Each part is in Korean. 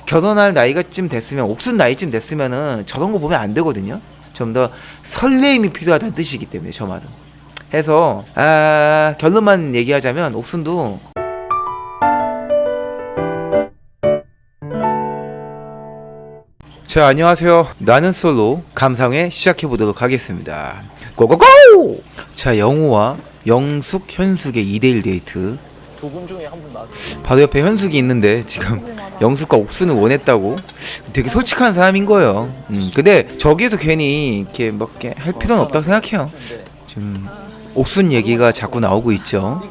결혼할 나이가쯤 됐으면, 옥순 나이쯤 됐으면은 저런 거 보면 안 되거든요. 좀 더 설레임이 필요하다는 뜻이기 때문에 저 말은. 해서 결론만 얘기하자면 옥순도 자, 안녕하세요. 나는 솔로 감상회 시작해보도록 하겠습니다. 고고고! 자, 영우와 영숙, 현숙의 2대1 데이트. 두 분 중에 한 분 나왔어요. 바로 옆에 현숙이 있는데 지금 영숙과 옥순을 원했다고 되게 솔직한 사람인 거예요. 근데 저기에서 괜히 이렇게 막 이렇게 할 필요는 없다고 생각해요. 지금 옥순 얘기가 자꾸 나오고 있죠.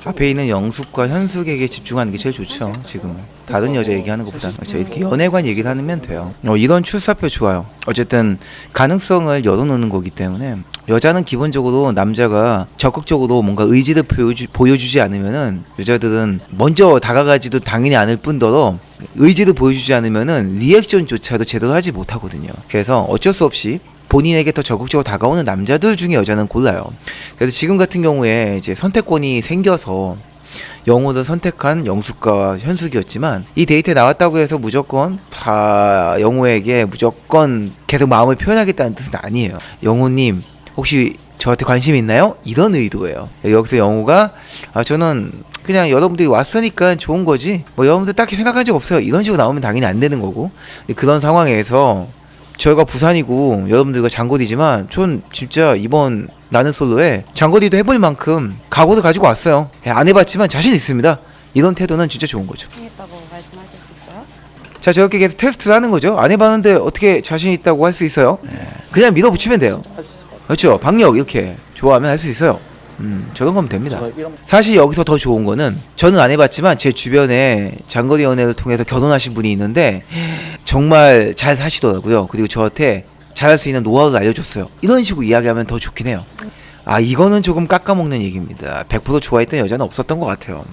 앞에 있는 영숙과 현숙에게 집중하는 게 제일 좋죠. 지금 다른 여자 얘기하는 것보다 이렇게 연애관 얘기를 하면 돼요. 이런 출사표 좋아요. 어쨌든 가능성을 열어놓는 거기 때문에 여자는 기본적으로 남자가 적극적으로 뭔가 의지를 보여주지 않으면은 여자들은 먼저 다가가지도 당연히 않을 뿐더러 의지를 보여주지 않으면은 리액션조차도 제대로 하지 못하거든요. 그래서 어쩔 수 없이 본인에게 더 적극적으로 다가오는 남자들 중에 여자는 골라요. 그래서 지금 같은 경우에 이제 선택권이 생겨서 영호를 선택한 영숙과 현숙이었지만 이 데이트에 나왔다고 해서 무조건 다 영호에게 무조건 계속 마음을 표현하겠다는 뜻은 아니에요. 영호님 혹시 저한테 관심 있나요? 이런 의도예요. 여기서 영호가 저는 그냥 여러분들이 왔으니까 좋은 거지 뭐 여러분들 딱히 생각한 적 없어요, 이런 식으로 나오면 당연히 안 되는 거고, 그런 상황에서 저희가 부산이고 여러분들과 장거리지만 전 진짜 이번 나는 솔로에 장거리도 해볼 만큼 각오를 가지고 왔어요. 안 해봤지만 자신 있습니다. 이런 태도는 진짜 좋은 거죠. 자신 있다고 말씀하실 수 있어요? 자, 저렇게 계속 테스트를 하는 거죠. 안 해봤는데 어떻게 자신 있다고 할 수 있어요? 그냥 밀어붙이면 돼요. 그렇죠. 박력 이렇게 좋아하면 할 수 있어요. 저런 거면 됩니다. 사실 여기서 더 좋은 거는, 저는 안 해봤지만 제 주변에 장거리 연애를 통해서 결혼하신 분이 있는데 정말 잘 사시더라고요. 그리고 저한테 잘할 수 있는 노하우를 알려줬어요. 이런 식으로 이야기하면 더 좋긴 해요. 이거는 조금 깎아먹는 얘기입니다. 100% 좋아했던 여자는 없었던 것 같아요.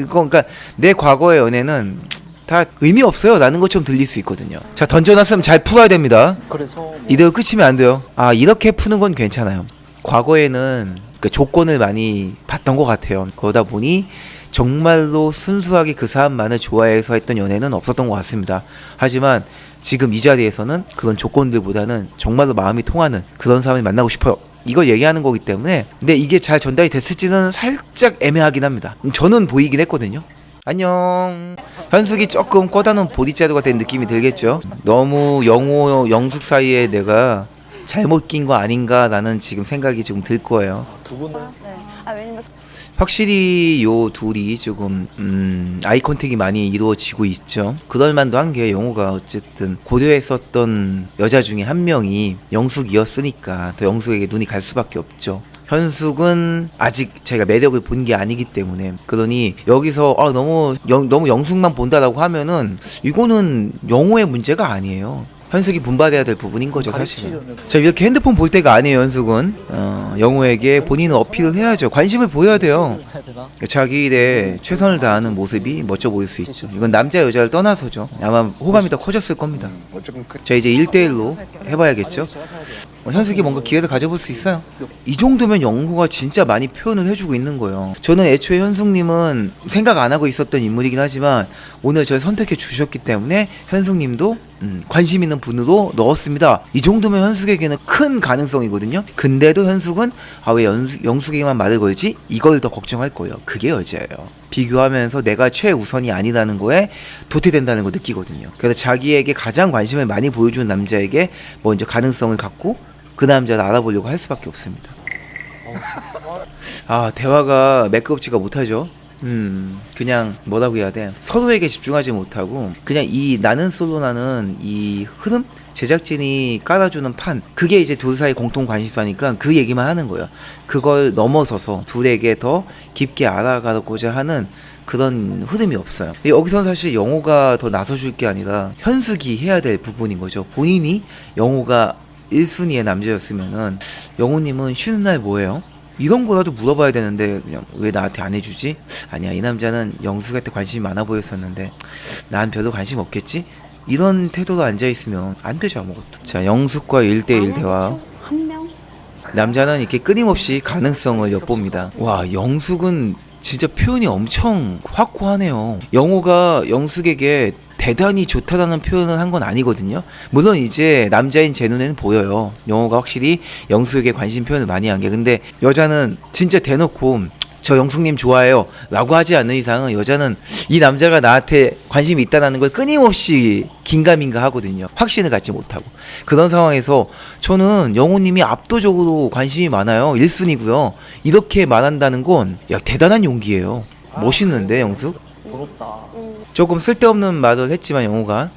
그러니까 내 과거의 연애는 다 의미 없어요 라는 것처럼 들릴 수 있거든요. 자, 던져놨으면 잘 풀어야 됩니다. 그래서 이대로 끝이면 안 돼요. 이렇게 푸는 건 괜찮아요. 과거에는 그 조건을 많이 봤던 것 같아요. 그러다 보니 정말로 순수하게 그 사람만을 좋아해서 했던 연애는 없었던 것 같습니다. 하지만 지금 이 자리에서는 그런 조건들보다는 정말로 마음이 통하는 그런 사람을 만나고 싶어요, 이걸 얘기하는 거기 때문에. 근데 이게 잘 전달이 됐을지는 살짝 애매하긴 합니다. 저는 보이긴 했거든요. 안녕. 현숙이 조금 꿔다놓은 보디자루가 된 느낌이 들겠죠. 너무 영호 영숙 사이에 내가 잘못 낀 거 아닌가라는 지금 생각이 좀 들 거예요. 두 분. 네. 왜냐면 확실히 요 둘이 조금 아이 컨택이 많이 이루어지고 있죠. 그럴만도 한 게 영호가 어쨌든 고려했었던 여자 중에 한 명이 영숙이었으니까 더 영숙에게 눈이 갈 수밖에 없죠. 현숙은 아직 자기가 매력을 본 게 아니기 때문에. 그러니 여기서 너무 영숙만 본다라고 하면은 이거는 영호의 문제가 아니에요. 현숙이 분발해야 될 부분인 거죠, 사실은. 자, 이렇게 핸드폰 볼 때가 아니에요, 현숙은. 영호에게 본인은 어필을 해야죠. 관심을 보여야 돼요. 자기 일에 최선을 다하는 모습이 멋져 보일 수 있죠. 이건 남자 여자를 떠나서죠. 아마 호감이 더 커졌을 겁니다. 자, 이제 1대1로 해봐야겠죠. 현숙이 뭔가 기회를 가져볼 수 있어요. 이 정도면 영호가 진짜 많이 표현을 해주고 있는 거예요. 저는 애초에 현숙님은 생각 안 하고 있었던 인물이긴 하지만 오늘 저를 선택해 주셨기 때문에 현숙님도 관심 있는 분으로 넣었습니다. 이 정도면 현숙에게는 큰 가능성이거든요. 근데도 현숙은 왜 영숙에게만 말을 걸지? 이걸 더 걱정할 거예요. 그게 여자예요. 비교하면서 내가 최우선이 아니라는 거에 도태된다는 걸 느끼거든요. 그래서 자기에게 가장 관심을 많이 보여주는 남자에게 먼저 가능성을 갖고 그 남자를 알아보려고 할 수밖에 없습니다. 대화가 매끄럽지가 못하죠. 그냥 뭐라고 해야 돼, 서로에게 집중하지 못하고 그냥 이 나는 솔로라는 이 흐름, 제작진이 깔아주는 판, 그게 이제 둘 사이 공통 관심사니까 그 얘기만 하는 거예요. 그걸 넘어서서 둘에게 더 깊게 알아가고자 하는 그런 흐름이 없어요. 여기서는 사실 영호가 더 나서줄 게 아니라 현숙이 해야 될 부분인 거죠. 본인이 영호가 1순위의 남자였으면은 영호님은 쉬는 날 뭐예요? 이런 거라도 물어봐야 되는데 그냥 왜 나한테 안 해주지? 아니야, 이 남자는 영숙한테 관심이 많아 보였었는데 난 별로 관심 없겠지? 이런 태도로 앉아있으면 안 되죠, 아무것도. 자, 영숙과 1대1 대화. 한 명? 남자는 이렇게 끊임없이 가능성을 엿봅니다. 와, 영숙은 진짜 표현이 엄청 확고하네요. 영호가 영숙에게 대단히 좋다라는 표현을 한 건 아니거든요. 물론 이제 남자인 제 눈에는 보여요. 영호가 확실히 영숙에게 관심 표현을 많이 한 게. 근데 여자는 진짜 대놓고 저 영숙님 좋아해요 라고 하지 않는 이상은 여자는 이 남자가 나한테 관심이 있다는 걸 끊임없이 긴가민가 하거든요. 확신을 갖지 못하고. 그런 상황에서 저는 영호님이 압도적으로 관심이 많아요. 1순위고요. 이렇게 말한다는 건 야, 대단한 용기예요. 멋있는데 영숙? 부럽다. 조금 쓸데없는 말을 했지만 영호가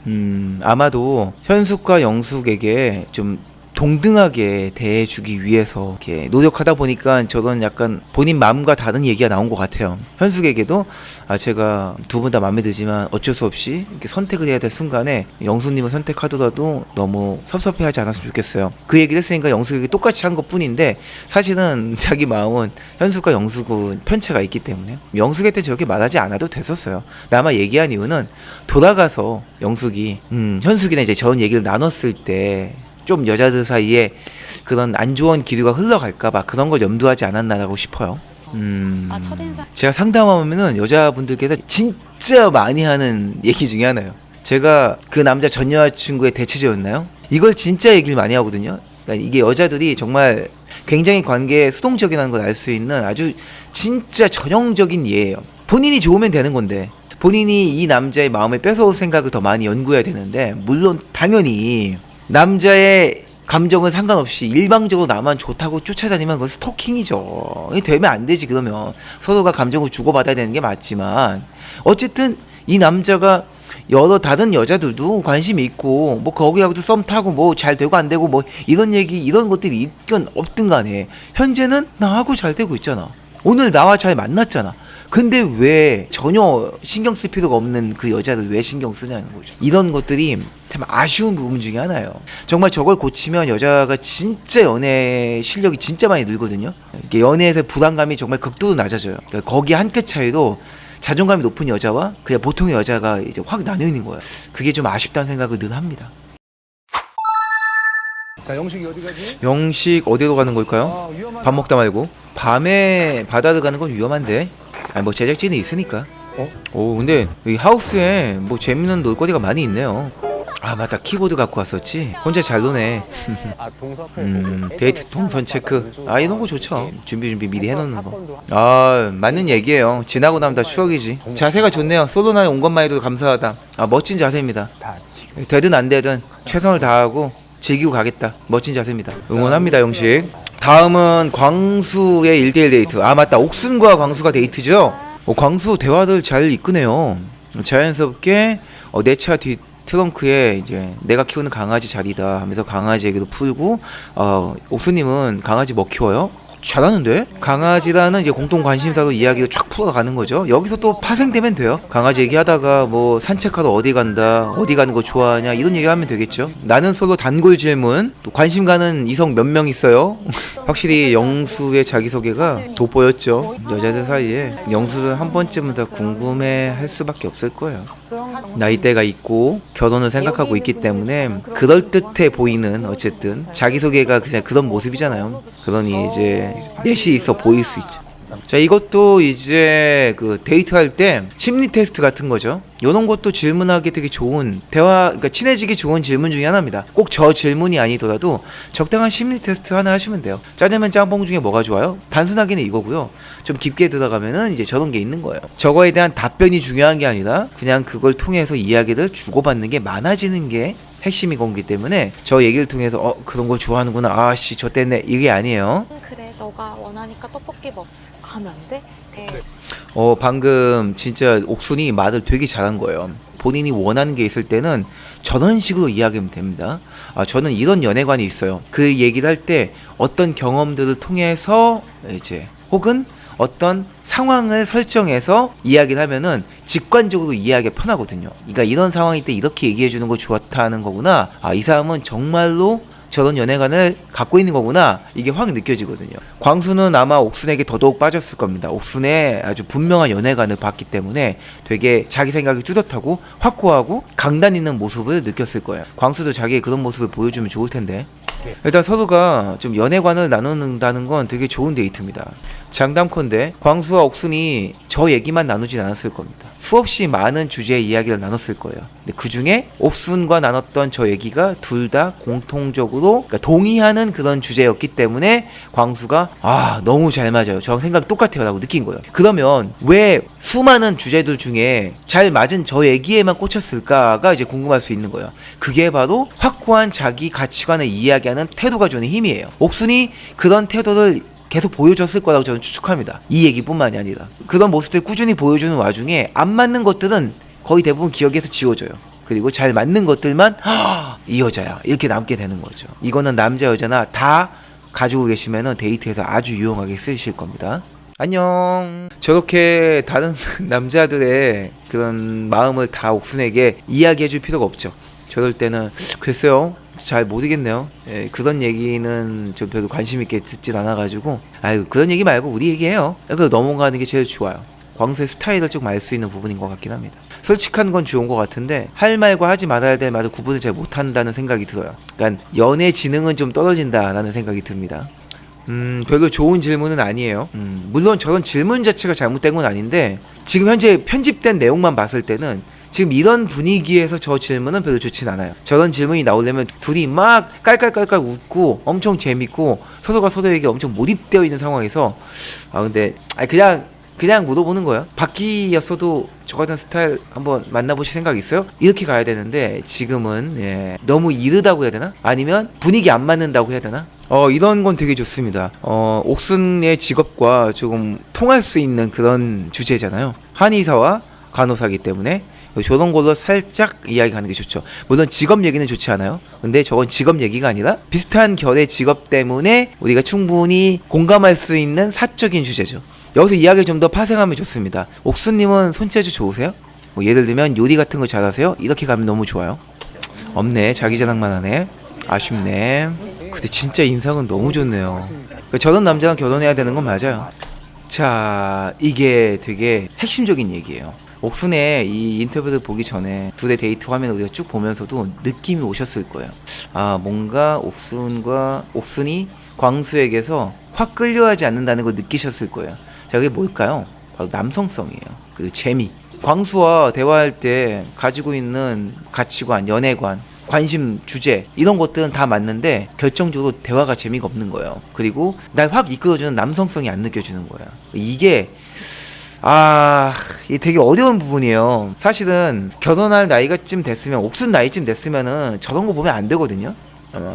아마도 현숙과 영숙에게 좀 동등하게 대해주기 위해서 이렇게 노력하다 보니까 저런 약간 본인 마음과 다른 얘기가 나온 것 같아요. 현숙에게도 제가 두 분 다 마음에 들지만 어쩔 수 없이 이렇게 선택을 해야 될 순간에 영숙님을 선택하더라도 너무 섭섭해하지 않았으면 좋겠어요. 그 얘기를 했으니까 영숙에게 똑같이 한 것뿐인데 사실은 자기 마음은 현숙과 영숙은 편차가 있기 때문에 영숙한테 저렇게 말하지 않아도 됐었어요. 근데 아마 얘기한 이유는 돌아가서 영숙이 현숙이랑 이제 저런 얘기를 나눴을 때 좀 여자들 사이에 그런 안 좋은 기류가 흘러갈까봐 그런 걸 염두하지 않았나라고 싶어요. 첫인상. 제가 상담하면은 여자분들께서 진짜 많이 하는 얘기 중에 하나요. 제가 그 남자 전 여자친구의 대체제였나요? 이걸 진짜 얘기를 많이 하거든요. 그러니까 이게 여자들이 정말 굉장히 관계에 수동적이라는 걸 알 수 있는 아주 진짜 전형적인 예예요. 본인이 좋으면 되는 건데 본인이 이 남자의 마음을 뺏어올 생각을 더 많이 연구해야 되는데 물론 당연히 남자의 감정은 상관없이 일방적으로 나만 좋다고 쫓아다니면 그건 스토킹이죠. 이게 되면 안 되지. 그러면 서로가 감정을 주고받아야 되는 게 맞지만 어쨌든 이 남자가 여러 다른 여자들도 관심이 있고 뭐 거기하고도 썸 타고 뭐 잘 되고 안 되고 뭐 이런 얘기 이런 것들이 있건 없든 간에 현재는 나하고 잘 되고 있잖아. 오늘 나와 잘 만났잖아. 근데 왜 전혀 신경 쓸 필요가 없는 그 여자를 왜 신경 쓰냐는 거죠. 이런 것들이 참 아쉬운 부분 중에 하나예요. 정말 저걸 고치면 여자가 진짜 연애 실력이 진짜 많이 늘거든요. 이게 연애에서 불안감이 정말 극도로 낮아져요. 그러니까 거기 한 끗 차이도 자존감이 높은 여자와 그냥 보통의 여자가 이제 확 나뉘어 있는 거예요. 그게 좀 아쉽다는 생각을 늘 합니다. 자, 영식이 어디 가지? 영식 어디로 가는 걸까요? 위험하다. 밥 먹다 말고 밤에 바다를 가는 건 위험한데. 아니 뭐 제작진이 있으니까. 오 근데 이 하우스에 뭐 재밌는 놀거리가 많이 있네요. 아 맞다 키보드 갖고 왔었지. 혼자 잘 노네. 데이트 동선 체크. 아 이런 거 좋죠. 준비 미리 해놓는 거. 아 맞는 얘기예요. 지나고 나면 다 추억이지. 자세가 좋네요. 솔로나에 온 것만 해도 감사하다. 아 멋진 자세입니다. 되든 안 되든 최선을 다하고 즐기고 가겠다. 멋진 자세입니다. 응원합니다 영식. 다음은 광수의 1대1 데이트. 아 맞다 옥순과 광수가 데이트죠. 광수 대화를 잘 이끄네요. 자연스럽게 내 차 뒤 트렁크에 이제 내가 키우는 강아지 자리다 하면서 강아지 얘기도 풀고 옥수님은 강아지 뭐 키워요? 잘하는데? 강아지라는 이제 공통 관심사로 이야기를 쫙 풀어가는 거죠. 여기서 또 파생되면 돼요. 강아지 얘기하다가 뭐 산책하러 어디 간다, 어디 가는 거 좋아하냐 이런 얘기하면 되겠죠. 나는 솔로 단골 질문. 또 관심 가는 이성 몇 명 있어요? 확실히 영수의 자기소개가 돋보였죠. 여자들 사이에 영수를 한 번쯤은 다 궁금해할 수밖에 없을 거예요. 나이대가 있고 결혼을 생각하고 있기 때문에 그럴듯해 보이는 어쨌든 자기소개가 그냥 그런 모습이잖아요. 그러니 이제 넷이 있어 보일 수 있죠. 자 이것도 이제 그 데이트할 때 심리 테스트 같은 거죠. 요런 것도 질문하기 되게 좋은 대화, 그러니까 친해지기 좋은 질문 중에 하나입니다. 꼭 저 질문이 아니더라도 적당한 심리 테스트 하나 하시면 돼요. 짜장면 짬뽕 중에 뭐가 좋아요? 단순하게는 이거고요. 좀 깊게 들어가면은 이제 저런 게 있는 거예요. 저거에 대한 답변이 중요한 게 아니라 그냥 그걸 통해서 이야기를 주고받는 게 많아지는 게 핵심이 거기 때문에 저 얘기를 통해서 그런 거 좋아하는구나 아씨 저 때문에 이게 아니에요. 그래 너가 원하니까 떡볶이 먹 가면 안 돼? 방금 진짜 옥순이 말을 되게 잘한 거예요. 본인이 원하는 게 있을 때는 저런 식으로 이야기하면 됩니다. 저는 이런 연애관이 있어요. 그 얘기를 할 때 어떤 경험들을 통해서 이제 혹은 어떤 상황을 설정해서 이야기를 하면은 직관적으로 이해하기가 편하거든요. 그러니까 이런 상황일 때 이렇게 얘기해 주는 거 좋다는 거구나. 이 사람은 정말로 저런 연애관을 갖고 있는 거구나. 이게 확 느껴지거든요. 광수는 아마 옥순에게 더더욱 빠졌을 겁니다. 옥순의 아주 분명한 연애관을 봤기 때문에 되게 자기 생각이 뚜렷하고 확고하고 강단 있는 모습을 느꼈을 거예요. 광수도 자기의 그런 모습을 보여주면 좋을 텐데. 일단 서로가 좀 연애관을 나눈다는 건 되게 좋은 데이트입니다. 장담컨대 광수와 옥순이 저 얘기만 나누진 않았을 겁니다. 수없이 많은 주제의 이야기를 나눴을 거예요. 근데 그 중에 옥순과 나눴던 저 얘기가 둘 다 공통적으로 그러니까 동의하는 그런 주제였기 때문에 광수가 너무 잘 맞아요. 저랑 생각 똑같아요 라고 느낀 거예요. 그러면 왜 수많은 주제들 중에 잘 맞은 저 얘기에만 꽂혔을까가 이제 궁금할 수 있는 거예요. 그게 바로 확고한 자기 가치관을 이야기하는 태도가 주는 힘이에요. 옥순이 그런 태도를 계속 보여줬을 거라고 저는 추측합니다. 이 얘기뿐만이 아니라 그런 모습을 꾸준히 보여주는 와중에 안 맞는 것들은 거의 대부분 기억에서 지워져요. 그리고 잘 맞는 것들만 이 여자야 이렇게 남게 되는 거죠. 이거는 남자 여자나 다 가지고 계시면은 데이트에서 아주 유용하게 쓰실 겁니다. 안녕. 저렇게 다른 남자들의 그런 마음을 다 옥순에게 이야기해줄 필요가 없죠. 저럴 때는 글쎄요 잘 모르겠네요. 예, 그런 얘기는 좀 별로 관심 있게 듣질 않아가지고 그런 얘기 말고 우리 얘기해요. 그래서 넘어가는 게 제일 좋아요. 광수의 스타일을 조금 알 수 있는 부분인 것 같긴 합니다. 솔직한 건 좋은 것 같은데 할 말과 하지 말아야 될 말을 구분을 잘 못한다는 생각이 들어요. 그러니까 연애 지능은 좀 떨어진다라는 생각이 듭니다. 별로 좋은 질문은 아니에요. 물론 저런 질문 자체가 잘못된 건 아닌데 지금 현재 편집된 내용만 봤을 때는 지금 이런 분위기에서 저 질문은 별로 좋진 않아요. 저런 질문이 나오려면 둘이 막 깔깔깔깔 웃고 엄청 재밌고 서로가 서로에게 엄청 몰입되어 있는 상황에서 근데 그냥 물어보는 거야. 바퀴였어도 저 같은 스타일 한번 만나보실 생각 있어요? 이렇게 가야 되는데 지금은 너무 이르다고 해야 되나? 아니면 분위기 안 맞는다고 해야 되나? 이런 건 되게 좋습니다. 옥순의 직업과 조금 통할 수 있는 그런 주제잖아요. 한의사와 간호사기 때문에 저런 걸로 살짝 이야기하는 게 좋죠. 물론 직업 얘기는 좋지 않아요. 근데 저건 직업 얘기가 아니라 비슷한 결의 직업 때문에 우리가 충분히 공감할 수 있는 사적인 주제죠. 여기서 이야기를 좀 더 파생하면 좋습니다. 옥수님은 손재주 좋으세요? 뭐 예를 들면 요리 같은 거 잘하세요? 이렇게 가면 너무 좋아요. 없네. 자기 자랑만 하네. 아쉽네. 근데 진짜 인상은 너무 좋네요. 저런 남자랑 결혼해야 되는 건 맞아요. 자, 이게 되게 핵심적인 얘기예요. 옥순의 이 인터뷰를 보기 전에 둘의 데이트 화면을 우리가 쭉 보면서도 느낌이 오셨을 거예요. 뭔가 옥순이 광수에게서 확 끌려하지 않는다는 걸 느끼셨을 거예요. 자, 그게 뭘까요? 바로 남성성이에요. 그리고 재미. 광수와 대화할 때 가지고 있는 가치관, 연애관, 관심, 주제 이런 것들은 다 맞는데 결정적으로 대화가 재미가 없는 거예요. 그리고 날 확 이끌어주는 남성성이 안 느껴지는 거예요. 이게 이게 되게 어려운 부분이에요. 사실은 결혼할 나이가쯤 됐으면 옥순 나이쯤 됐으면은 저런 거 보면 안 되거든요.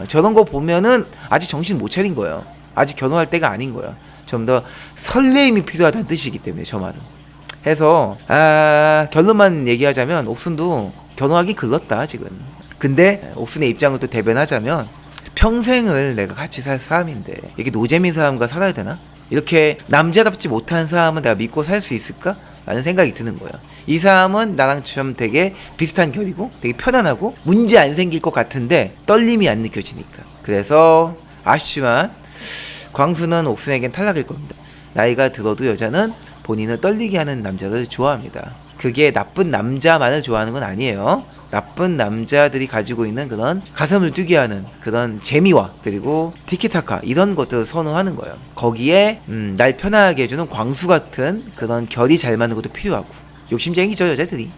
저런 거 보면은 아직 정신 못 차린 거예요. 아직 결혼할 때가 아닌 거예요. 좀 더 설레임이 필요하다는 뜻이기 때문에 저 말은. 해서 결론만 얘기하자면 옥순도 결혼하기 글렀다 지금. 근데 옥순의 입장을 또 대변하자면 평생을 내가 같이 살 사람인데 이게 노잼인 사람과 살아야 되나? 이렇게 남자답지 못한 사람은 내가 믿고 살 수 있을까? 라는 생각이 드는 거예요. 이 사람은 나랑 좀 되게 비슷한 결이고 되게 편안하고 문제 안 생길 것 같은데 떨림이 안 느껴지니까. 그래서 아쉽지만 광수는 옥순에겐 탈락일 겁니다. 나이가 들어도 여자는 본인을 떨리게 하는 남자를 좋아합니다. 그게 나쁜 남자만을 좋아하는 건 아니에요. 나쁜 남자들이 가지고 있는 그런 가슴을 뛰게 하는 그런 재미와 그리고 티키타카 이런 것들을 선호하는 거예요. 거기에 날 편하게 해주는 광수 같은 그런 결이 잘 맞는 것도 필요하고 욕심쟁이죠 여자들이.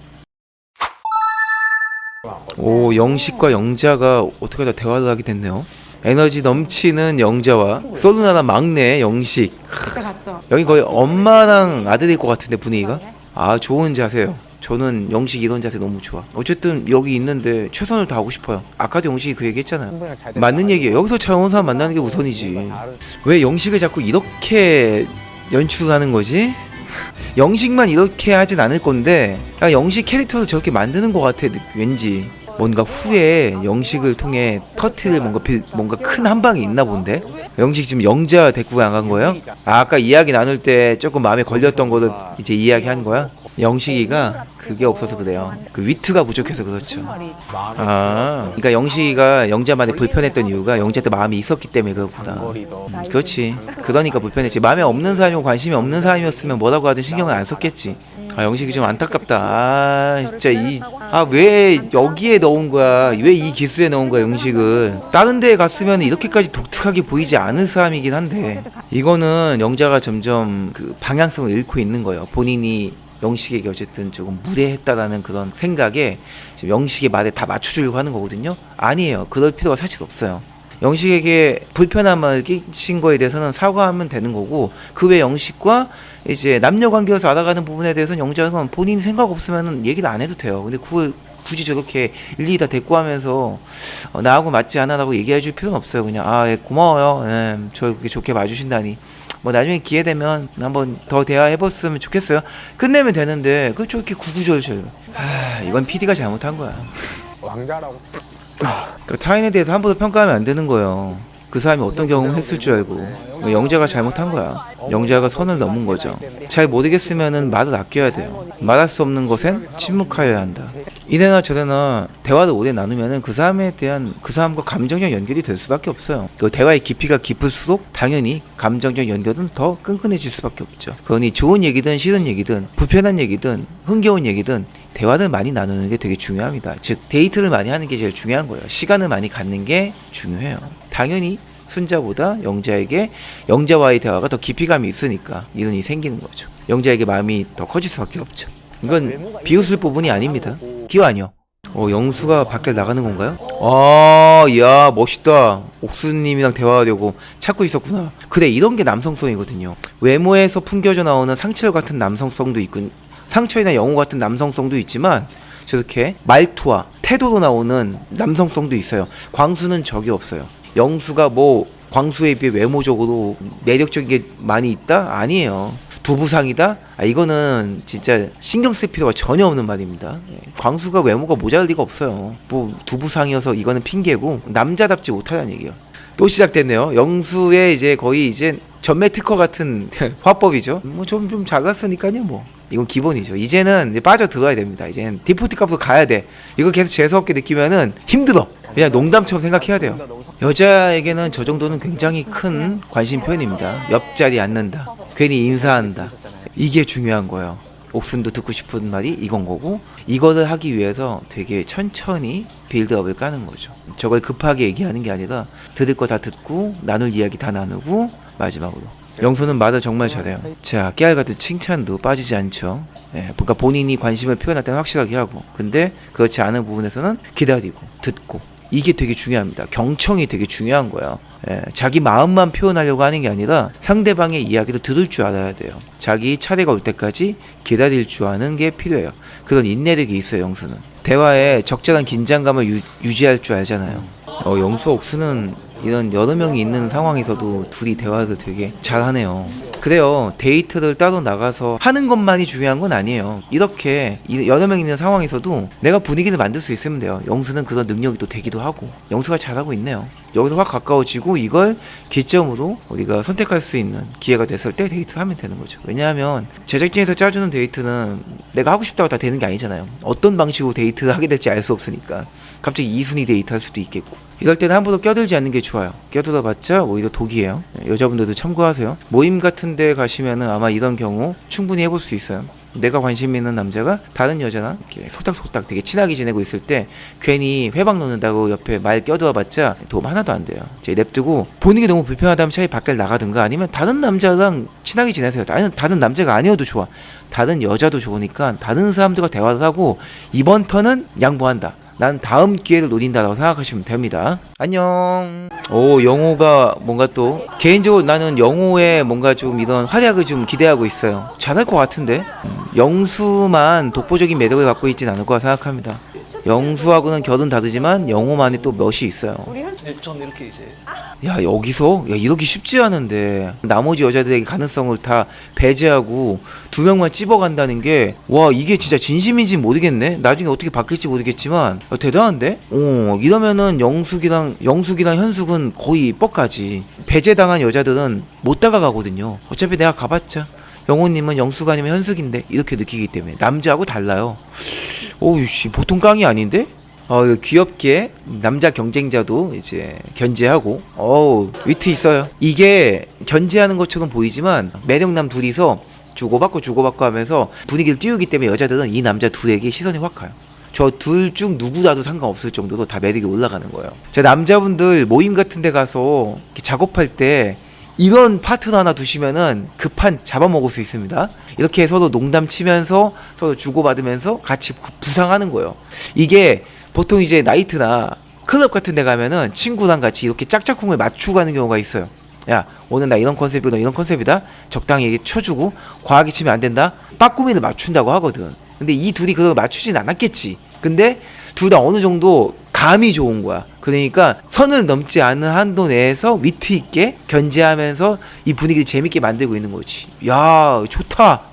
오, 영식과 영자가 어떻게 다 대화를 하게 됐네요. 에너지 넘치는 영자와 솔루나라 막내 영식. 여기 거의 엄마랑 아들일 것 같은데 분위기가. 좋은 자세요. 저는 영식 이런 자세 너무 좋아. 어쨌든 여기 있는데 최선을 다하고 싶어요. 아까도 영식이 그 얘기 했잖아요. 맞는 얘기예요. 여기서 잘 오는 사람 만나는 게 우선이지. 왜 영식을 자꾸 이렇게 연출하는 거지? 영식만 이렇게 하진 않을 건데 영식 캐릭터를 저렇게 만드는 것 같아. 왠지 뭔가 후에 영식을 통해 터트릴 뭔가 큰 한방이 있나 본데. 영식 지금 영자 데리고 안 간 거예요? 아까 이야기 나눌 때 조금 마음에 걸렸던 거를 이제 이야기한 거야? 영식이가 그게 없어서 그래요. 그 위트가 부족해서 그렇죠. 그러니까 영식이가 영자만에 불편했던 이유가 영자한테 마음이 있었기 때문에 그렇구나. 그렇지. 그러니까 불편했지. 마음에 없는 사람이고 관심이 없는 사람이었으면 뭐라고 하든 신경을 안 썼겠지. 아 영식이 좀 안타깝다. 아 진짜 왜 여기에 넣은 거야? 왜 이 기수에 넣은 거야 영식을? 다른 데에 갔으면 이렇게까지 독특하게 보이지 않을 사람이긴 한데 이거는 영자가 점점 그 방향성을 잃고 있는 거예요. 본인이 영식에게 어쨌든 조금 무례했다라는 그런 생각에 지금 영식의 말에 다 맞춰주려고 하는 거거든요. 아니에요. 그럴 필요가 사실 없어요. 영식에게 불편함을 끼친 거에 대해서는 사과하면 되는 거고, 그 외 영식과 이제 남녀 관계에서 알아가는 부분에 대해서는 영자는 본인 생각 없으면 얘기를 안 해도 돼요. 근데 그걸 굳이 저렇게 일일이 다 대꾸하면서 나하고 맞지 않아라고 얘기해 줄 필요는 없어요. 그냥 예, 고마워요. 예, 저 그렇게 좋게 봐주신다니. 뭐 나중에 기회 되면 한번 더 대화해봤으면 좋겠어요. 끝내면 되는데 그걸 저렇게 구구절절. 이건 PD가 잘못한 거야. 왕자라고. 그러니까 타인에 대해서 함부로 평가하면 안 되는 거예요. 그 사람이 어떤 경험을 했을 줄 알고. 영자가 잘못한 거야. 영자가 선을 넘은 거죠. 잘 모르겠으면은 말을 아껴야 돼요. 말할 수 없는 것엔 침묵하여야 한다. 이래나 저래나 대화를 오래 나누면은 그 사람에 대한 그 사람과 감정적 연결이 될 수밖에 없어요. 그 대화의 깊이가 깊을수록 당연히 감정적 연결은 더 끈끈해질 수밖에 없죠. 그러니 좋은 얘기든 싫은 얘기든 불편한 얘기든 흥겨운 얘기든 대화를 많이 나누는 게 되게 중요합니다. 즉 데이트를 많이 하는 게 제일 중요한 거예요. 시간을 많이 갖는 게 중요해요. 당연히 순자보다 영자에게 영자와의 대화가 더 깊이감이 있으니까 이런 일이 생기는 거죠. 영자에게 마음이 더 커질 수밖에 없죠. 이건 비웃을 부분이 아닙니다. 기호 아니요. 영수가 밖에 나가는 건가요? 야 멋있다. 옥수님이랑 대화하려고 찾고 있었구나. 그래, 이런 게 남성성이거든요. 외모에서 풍겨져 나오는 상철 같은 남성성도 있고, 상처이나 영호 같은 남성성도 있지만 저렇게 말투와 태도로 나오는 남성성도 있어요. 광수는 적이 없어요. 영수가 뭐 광수에 비해 외모적으로 매력적인 게 많이 있다? 아니에요. 두부상이다? 이거는 진짜 신경 쓸 필요가 전혀 없는 말입니다. 광수가 외모가 모자랄 리가 없어요. 뭐 두부상이어서 이거는 핑계고 남자답지 못하다는 얘기예요. 또 시작됐네요. 영수의 이제 거의 이제 전매 특허 같은 화법이죠. 뭐 좀 잘났으니까요. 뭐 이건 기본이죠. 이제는 이제 빠져 들어야 됩니다. 이제는 디포트 값으로 가야 돼. 이거 계속 재수없게 느끼면은 힘들어. 그냥 농담처럼 생각해야 돼요. 여자에게는 저 정도는 굉장히 큰 관심 표현입니다. 옆자리 앉는다, 괜히 인사한다, 이게 중요한 거예요. 옥순도 듣고 싶은 말이 이건 거고, 이거를 하기 위해서 되게 천천히 빌드업을 까는 거죠. 저걸 급하게 얘기하는 게 아니라 들을 거 다 듣고 나눌 이야기 다 나누고 마지막으로 영수는 말을 정말 잘해요. 자, 깨알같은 칭찬도 빠지지 않죠. 그러니까 본인이 관심을 표현할 때는 확실하게 하고, 근데 그렇지 않은 부분에서는 기다리고 듣고, 이게 되게 중요합니다. 경청이 되게 중요한 거예요. 자기 마음만 표현하려고 하는 게 아니라 상대방의 이야기도 들을 줄 알아야 돼요. 자기 차례가 올 때까지 기다릴 줄 아는 게 필요해요. 그런 인내력이 있어요. 영수는 대화에 적절한 긴장감을 유지할 줄 알잖아요. 영수 옥수는 이런 여러 명이 있는 상황에서도 둘이 대화를 되게 잘하네요. 그래요. 데이트를 따로 나가서 하는 것만이 중요한 건 아니에요. 이렇게 여러 명 있는 상황에서도 내가 분위기를 만들 수 있으면 돼요. 영수는 그런 능력이 또 되기도 하고, 영수가 잘하고 있네요. 여기서 확 가까워지고 이걸 기점으로 우리가 선택할 수 있는 기회가 됐을 때 데이트를 하면 되는 거죠. 왜냐하면 제작진에서 짜주는 데이트는 내가 하고 싶다고 다 되는 게 아니잖아요. 어떤 방식으로 데이트를 하게 될지 알 수 없으니까 갑자기 2순위 데이트 할 수도 있겠고, 이럴 때는 함부로 껴들지 않는 게 좋아요. 껴들어봤자 오히려 독이에요. 여자분들도 참고하세요. 모임 같은 데 가시면은 아마 이런 경우 충분히 해볼 수 있어요. 내가 관심 있는 남자가 다른 여자랑 이렇게 속닥속닥 되게 친하게 지내고 있을 때 괜히 회방 놓는다고 옆에 말 껴들어봤자 도움 하나도 안 돼요. 이제 냅두고 본인이 너무 불편하다면 차라리 밖에 나가든가 아니면 다른 남자랑 친하게 지내세요. 아니면 다른 남자가 아니어도 좋아. 다른 여자도 좋으니까 다른 사람들과 대화를 하고 이번 턴은 양보한다. 난 다음 기회를 노린다라고 생각하시면 됩니다. 안녕. 영호가 뭔가 또 개인적으로 나는 영호의 뭔가 좀 이런 활약을 좀 기대하고 있어요. 잘할 것 같은데. 영수만 독보적인 매력을 갖고 있진 않을 거라 생각합니다. 영수하고는 결은 다르지만 영호만의 또 멋이 있어요. 전 이렇게 이제 야, 여기서 이러기 쉽지 않은데 나머지 여자들에게 가능성을 다 배제하고 두 명만 찝어간다는 게, 와, 이게 진짜 진심인지 모르겠네. 나중에 어떻게 바뀔지 모르겠지만 대단한데? 이러면은 영숙이랑 현숙은 거의 뻑가지. 배제당한 여자들은 못 다가가거든요. 어차피 내가 가봤자 영호님은 영숙 아니면 현숙인데 이렇게 느끼기 때문에 남자하고 달라요. 오우씨, 보통 깡이 아닌데? 귀엽게 남자 경쟁자도 이제 견제하고, 위트 있어요. 이게 견제하는 것처럼 보이지만 매력남 둘이서 주고받고 하면서 분위기를 띄우기 때문에 여자들은 이 남자 둘에게 시선이 확 가요. 저 둘 중 누구라도 상관없을 정도로 다 매력이 올라가는 거예요. 제 남자분들 모임 같은 데 가서 이렇게 작업할 때 이런 파트너 하나 두시면은 그 판 잡아먹을 수 있습니다. 이렇게 서로 농담 치면서 서로 주고받으면서 같이 부상하는 거예요. 이게 보통 이제 나이트나 클럽 같은 데 가면은 친구랑 같이 이렇게 짝짝꿍을 맞추고 가는 경우가 있어요. 야, 오늘 나 이런 컨셉이고 너 이런 컨셉이다. 적당히 얘기 쳐주고 과하게 치면 안 된다. 빠꾸미를 맞춘다고 하거든. 근데 이 둘이 그걸 맞추진 않았겠지. 근데 둘 다 어느 정도 감이 좋은 거야. 그러니까 선을 넘지 않는 한도 내에서 위트 있게 견제하면서 이 분위기를 재밌게 만들고 있는 거지. 야, 좋다.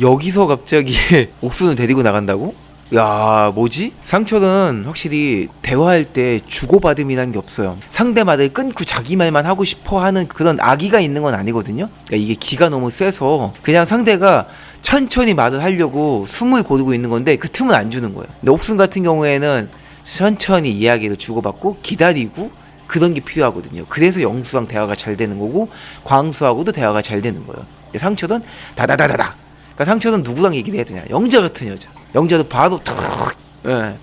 여기서 갑자기 옥순을 데리고 나간다고? 야, 뭐지? 상철은 확실히 대화할 때 주고받음이라는 게 없어요. 상대 말을 끊고 자기 말만 하고 싶어 하는 그런 악의가 있는 건 아니거든요. 그러니까 이게 기가 너무 세서 그냥 상대가 천천히 말을 하려고 숨을 고르고 있는 건데 그 틈을 안 주는 거예요. 근데 옥순 같은 경우에는 천천히 이야기를 주고받고 기다리고 그런 게 필요하거든요. 그래서 영수랑 대화가 잘 되는 거고 광수하고도 대화가 잘 되는 거예요. 상철은 다다다다다. 그러니까 상철은 누구랑 얘기를 해야 되냐? 영자 같은 여자. 영자도 바로 탁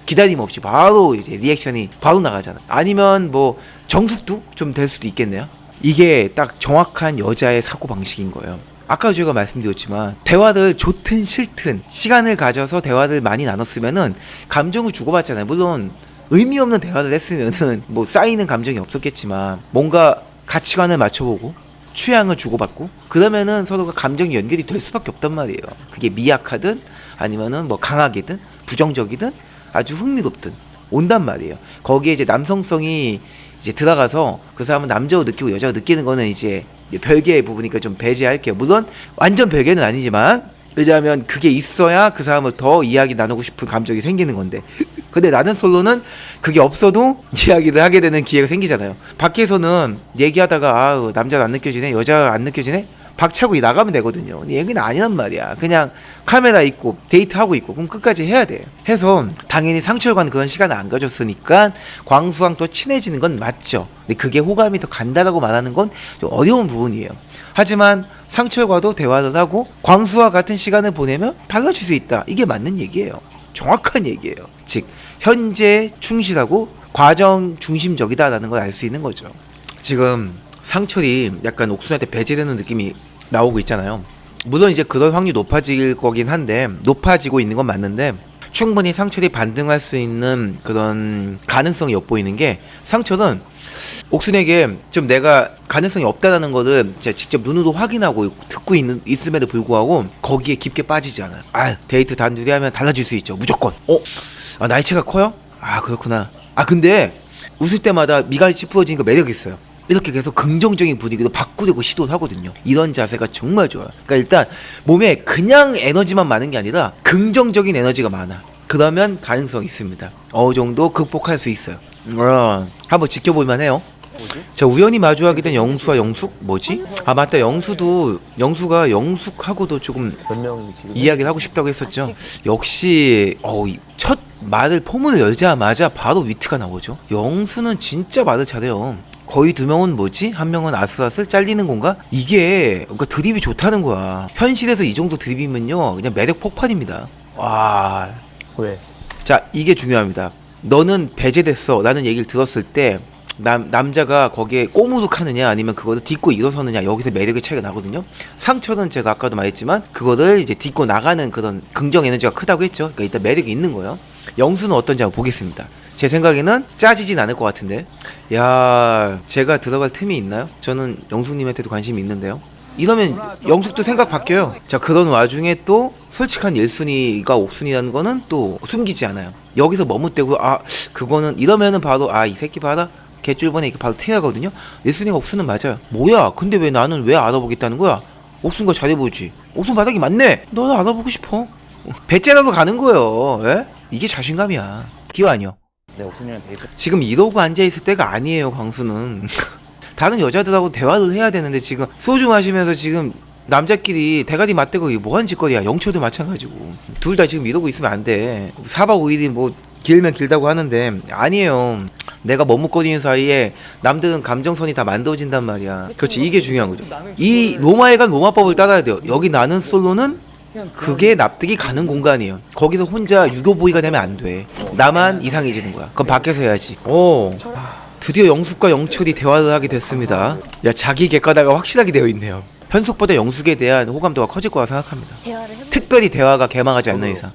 기다림 없이 바로 이제 리액션이 바로 나가잖아. 아니면 뭐 정숙도 좀 될 수도 있겠네요. 이게 딱 정확한 여자의 사고 방식인 거예요. 아까 제가 말씀드렸지만 대화를 좋든 싫든 시간을 가져서 대화를 많이 나눴으면은 감정을 주고받잖아요. 물론 의미 없는 대화를 했으면은 뭐 쌓이는 감정이 없었겠지만 뭔가 가치관을 맞춰보고 취향을 주고받고 그러면은 서로가 감정이 연결이 될 수밖에 없단 말이에요. 그게 미약하든 아니면은 뭐 강하게든 부정적이든 아주 흥미롭든 온단 말이에요. 거기에 이제 남성성이 이제 들어가서 그 사람은 남자로 느끼고 여자로 느끼는 거는 이제 별개의 부분이니까 좀 배제할게요. 물론 완전 별개는 아니지만 왜냐하면 그게 있어야 그 사람을 더 이야기 나누고 싶은 감정이 생기는 건데 근데 나는 솔로는 그게 없어도 이야기를 하게 되는 기회가 생기잖아요. 밖에서는 얘기하다가 아 남자 안 느껴지네 여자 안 느껴지네 박차고 나가면 되거든요. 근데 여기는 아니란 말이야. 그냥 카메라 있고 데이트하고 있고 그럼 끝까지 해야 돼. 해서 당연히 상철과는 그런 시간을 안 가졌으니까 광수랑 또 친해지는 건 맞죠. 근데 그게 호감이 더 간다라고 말하는 건 좀 어려운 부분이에요. 하지만 상철과도 대화를 하고 광수와 같은 시간을 보내면 달라질 수 있다. 이게 맞는 얘기예요. 정확한 얘기예요. 즉 현재 충실하고 과정 중심적이다라는 걸 알 수 있는 거죠. 지금 상철이 약간 옥순한테 배제되는 느낌이 나오고 있잖아요. 물론 이제 그럴 확률이 높아질 거긴 한데 높아지고 있는 건 맞는데 충분히 상철이 반등할 수 있는 그런 가능성이 엿보이는 게 상철은 옥순에게 좀 내가 가능성이 없다라는 거를 진짜 직접 눈으로 확인하고 듣고 있음에도 불구하고 거기에 깊게 빠지지 않아요. 아 데이트 단둘이 하면 달라질 수 있죠. 무조건. 아, 나이차가 커요? 아 그렇구나. 아 근데 웃을 때마다 미간이 찌푸러지니까 매력 있어요. 이렇게 계속 긍정적인 분위기로 바꾸려고 시도를 하거든요. 이런 자세가 정말 좋아요. 그러니까 일단 몸에 그냥 에너지만 많은 게 아니라 긍정적인 에너지가 많아. 그러면 가능성이 있습니다. 어느 정도 극복할 수 있어요. 한번 지켜볼만 해요. 뭐지? 자 우연히 마주하게 된 영수와 영숙? 뭐지? 아 맞다 영수가 영숙하고도 조금 몇 명이 지금 이야기를 하고 싶다고 했었죠. 역시 첫 말을 포문을 열자마자 바로 위트가 나오죠. 영수는 진짜 말을 잘해요. 거의 두 명은 뭐지? 한 명은 아슬아슬 잘리는 건가? 이게 그러니까 드립이 좋다는 거야. 현실에서 이 정도 드립이면요 그냥 매력 폭발입니다. 와. 왜? 자 이게 중요합니다. 너는 배제됐어 라는 얘기를 들었을 때 남자가 거기에 꼬무룩하느냐 아니면 그거를 딛고 일어서느냐 여기서 매력의 차이가 나거든요. 상철은 제가 아까도 말했지만 그거를 이제 딛고 나가는 그런 긍정 에너지가 크다고 했죠. 그러니까 일단 매력이 있는 거예요. 영수는 어떤지 한번 보겠습니다. 제 생각에는 짜지진 않을 것 같은데 야 제가 들어갈 틈이 있나요? 저는 영숙님한테도 관심이 있는데요. 이러면 영숙도 생각 바뀌어요. 자 그런 와중에 또 솔직한 1순위가 옥순이라는 거는 또 숨기지 않아요. 여기서 머뭇대고 아 그거는 이러면은 바로 아 이 새끼 봐라 개쫄번에 이렇게 바로 티나거든요. 1순위가 옥순은 맞아요. 뭐야 근데 왜 나는 왜 알아보겠다는 거야? 옥순과 잘해보지. 옥순 바닥이 맞네. 너는 알아보고 싶어. 배째라도 가는 거예요. 에? 이게 자신감이야. 기호 아니요. 내 옥순이랑 데이트 지금 이러고 앉아있을 때가 아니에요 광수는. 다른 여자들하고 대화를 해야 되는데 지금 소주 마시면서 지금 남자끼리 대가리 맞대고 이게 뭐하는 짓거리야. 영초도 마찬가지고 둘 다 지금 이러고 있으면 안 돼. 4박 5일이 뭐 길면 길다고 하는데 아니에요. 내가 머뭇거리는 사이에 남들은 감정선이 다 만들어진단 말이야. 그렇지, 이게 중요한 거죠. 이 로마에 간 로마법을 따라야 돼요. 여기 나는 솔로는 그게 납득이 가는 공간이에요. 거기서 혼자 유도보이가 되면 안 돼. 나만 이상해지는 거야. 그럼 밖에서 해야지. 오, 드디어 영숙과 영철이 대화를 하게 됐습니다. 야, 자기 객관화가 확실하게 되어 있네요. 현숙보다 영숙에 대한 호감도가 커질 거라 생각합니다. 대화를 해보. 특별히 대화가 개방하지 않는 이상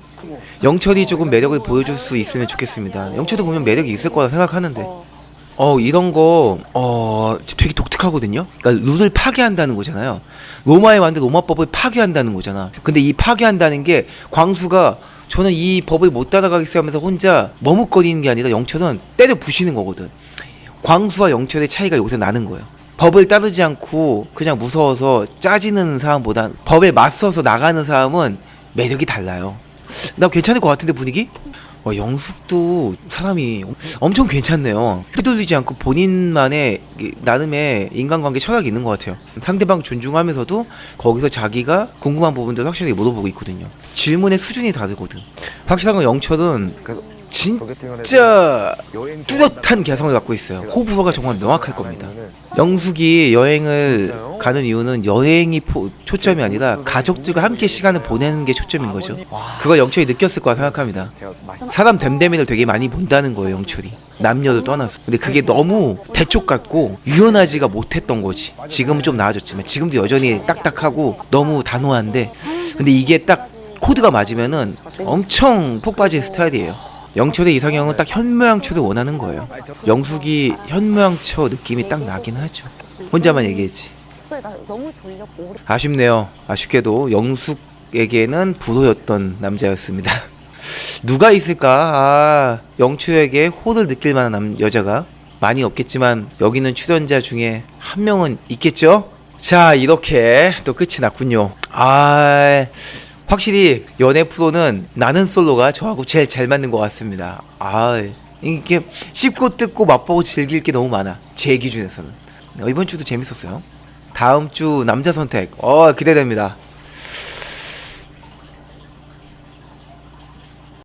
영철이 조금 매력을 보여줄 수 있으면 좋겠습니다. 영철도 보면 매력이 있을 거라 생각하는데 이런 거 되게 독특하거든요. 그러니까 룰을 파괴한다는 거잖아요. 로마에 왔는데 로마법을 파괴한다는 거잖아. 근데 이 파괴한다는 게 광수가 저는 이 법을 못 따라가겠어요 하면서 혼자 머뭇거리는 게 아니라 영철은 때려 부시는 거거든. 광수와 영철의 차이가 여기서 나는 거예요. 법을 따르지 않고 그냥 무서워서 짜지는 사람보다 법에 맞서서 나가는 사람은 매력이 달라요. 나 괜찮을 것 같은데 분위기? 영숙도 사람이 엄청 괜찮네요. 휘둘리지 않고 본인만의 나름의 인간관계 철학이 있는 것 같아요. 상대방 존중하면서도 거기서 자기가 궁금한 부분들 확실하게 물어보고 있거든요. 질문의 수준이 다르거든. 확실한 건 영철은 진짜 뚜렷한 개성을 갖고 있어요. 호불호가 정말 명확할 겁니다. 영숙이 여행을 가는 이유는 여행이 초점이 아니라 가족들과 함께 시간을 보내는 게 초점인 거죠. 그걸 영철이 느꼈을 거라 생각합니다. 사람 됨됨이를 되게 많이 본다는 거예요, 영철이. 남녀를 떠나서. 근데 그게 너무 대쪽 같고 유연하지가 못했던 거지. 지금은 좀 나아졌지만 지금도 여전히 딱딱하고 너무 단호한데, 근데 이게 딱 코드가 맞으면은 엄청 푹 빠진 스타일이에요. 영철의 이상형은 딱 현모양처를 원하는 거예요. 영숙이 현모양처 느낌이 딱 나긴 하죠. 혼자만 얘기했지. 목소리가 너무 졸렸고 오래. 아쉽네요. 아쉽게도 영숙에게는 불호였던 남자였습니다. 누가 있을까? 영철에게 호를 느낄 만한 여자가 많이 없겠지만 여기는 출연자 중에 한 명은 있겠죠? 자, 이렇게 또 끝이 났군요. 확실히 연애 프로는 나는 솔로가 저하고 제일 잘 맞는 것 같습니다. 이게 씹고 뜯고 맛보고 즐길 게 너무 많아, 제 기준에서는. 이번 주도 재밌었어요. 다음 주 남자 선택 기대됩니다.